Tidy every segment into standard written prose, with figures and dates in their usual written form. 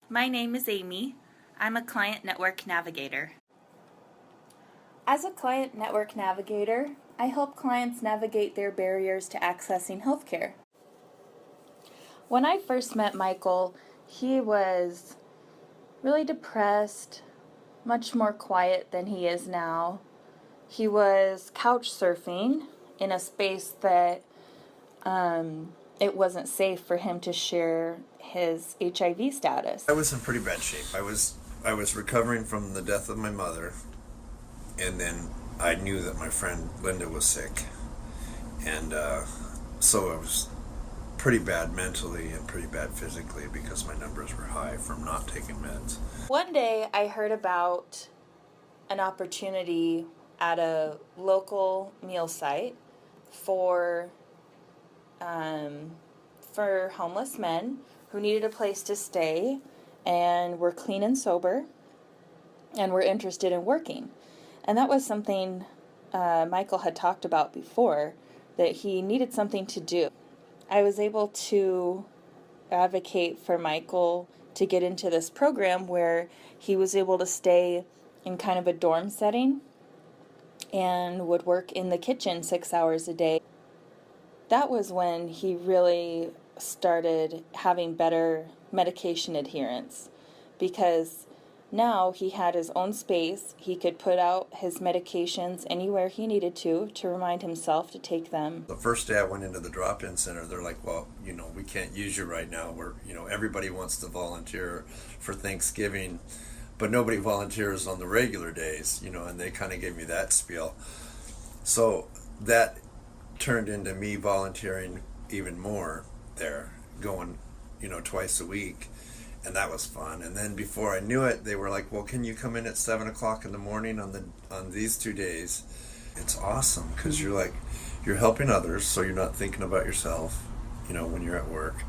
My name is Amy. I'm a client network navigator. As a client network navigator, I help clients navigate their barriers to accessing healthcare. When I first met Michael, he was really depressed, much more quiet than he is now. He was couch surfing in a space that it wasn't safe for him to share his HIV status. I was in pretty bad shape. I was recovering from the death of my mother, and then I knew that my friend Linda was sick, and so I was pretty bad mentally and pretty bad physically because my numbers were high from not taking meds. One day I heard about an opportunity at a local meal site for homeless men who needed a place to stay and were clean and sober and were interested in working. And that was something Michael had talked about before, that he needed something to do. I was able to advocate for Michael to get into this program where he was able to stay in kind of a dorm setting and would work in the kitchen 6 hours a day. That was when he really started having better medication adherence, because now he had his own space. He could put out his medications anywhere he needed to remind himself to take them. The first day I went into the drop-in center, they're like, well, we can't use you right now. Everybody wants to volunteer for Thanksgiving, but nobody volunteers on the regular days, and they kind of gave me that spiel. So that turned into me volunteering even more there, going, twice a week. And that was fun. And then before I knew it, they were like, well, can you come in at 7 o'clock in the morning on these 2 days? It's awesome because you're helping others, so you're not thinking about yourself, when you're at work,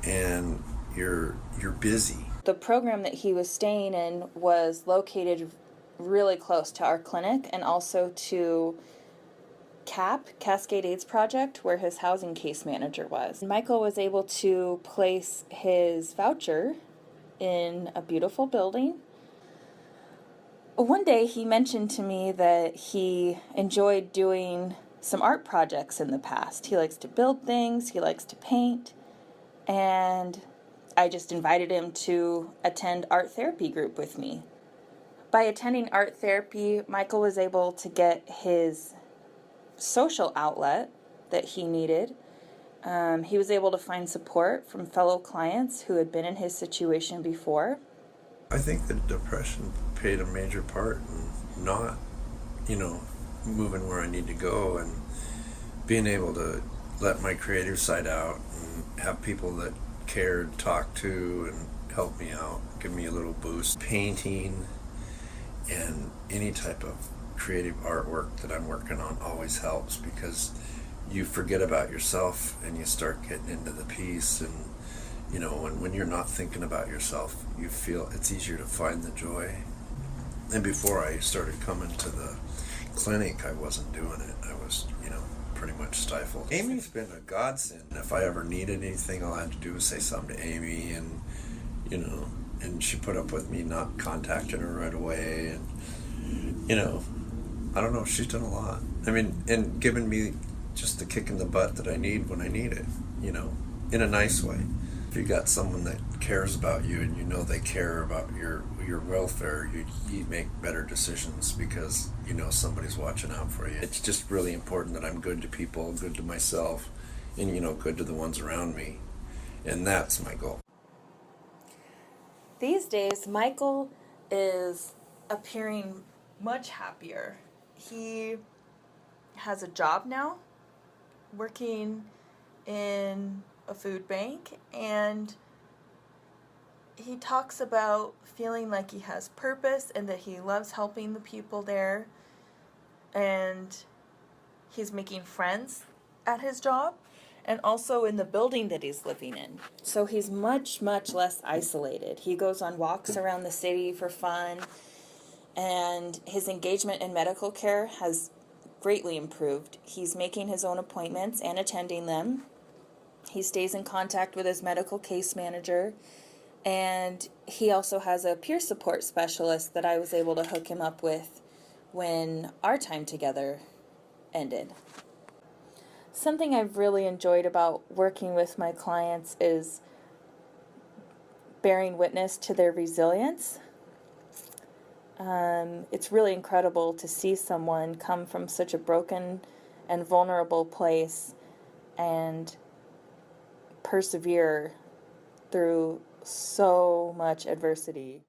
and you're busy. The program that he was staying in was located really close to our clinic and also to Cascade AIDS Project, where his housing case manager was. Michael was able to place his voucher in a beautiful building. One day he mentioned to me that he enjoyed doing some art projects in the past. He likes to build things, he likes to paint, and I just invited him to attend art therapy group with me. By attending art therapy, Michael was able to get his social outlet that he needed. He was able to find support from fellow clients who had been in his situation before. I think that depression played a major part in not, moving where I need to go and being able to let my creative side out and have people that cared talk to and help me out, give me a little boost. Painting and any type of creative artwork that I'm working on always helps, because you forget about yourself and you start getting into the piece, and when you're not thinking about yourself, you feel it's easier to find the joy. And before I started coming to the clinic, I wasn't doing it. I was pretty much stifled. Amy's been a godsend. If I ever needed anything, all I had to do was say something to Amy, and and she put up with me not contacting her right away, and I don't know, she's done a lot. And given me just the kick in the butt that I need when I need it, in a nice way. If you got someone that cares about you and they care about your welfare, you make better decisions because somebody's watching out for you. It's just really important that I'm good to people, good to myself, and good to the ones around me. And that's my goal. These days, Michael is appearing much happier. He has a job now, working in a food bank, and he talks about feeling like he has purpose and that he loves helping the people there, and he's making friends at his job and also in the building that he's living in. So he's much, much less isolated. He goes on walks around the city for fun, and his engagement in medical care has greatly improved. He's making his own appointments and attending them. He stays in contact with his medical case manager, And he also has a peer support specialist that I was able to hook him up with when our time together ended. Something I've really enjoyed about working with my clients is bearing witness to their resilience. It's really incredible to see someone come from such a broken and vulnerable place and persevere through so much adversity.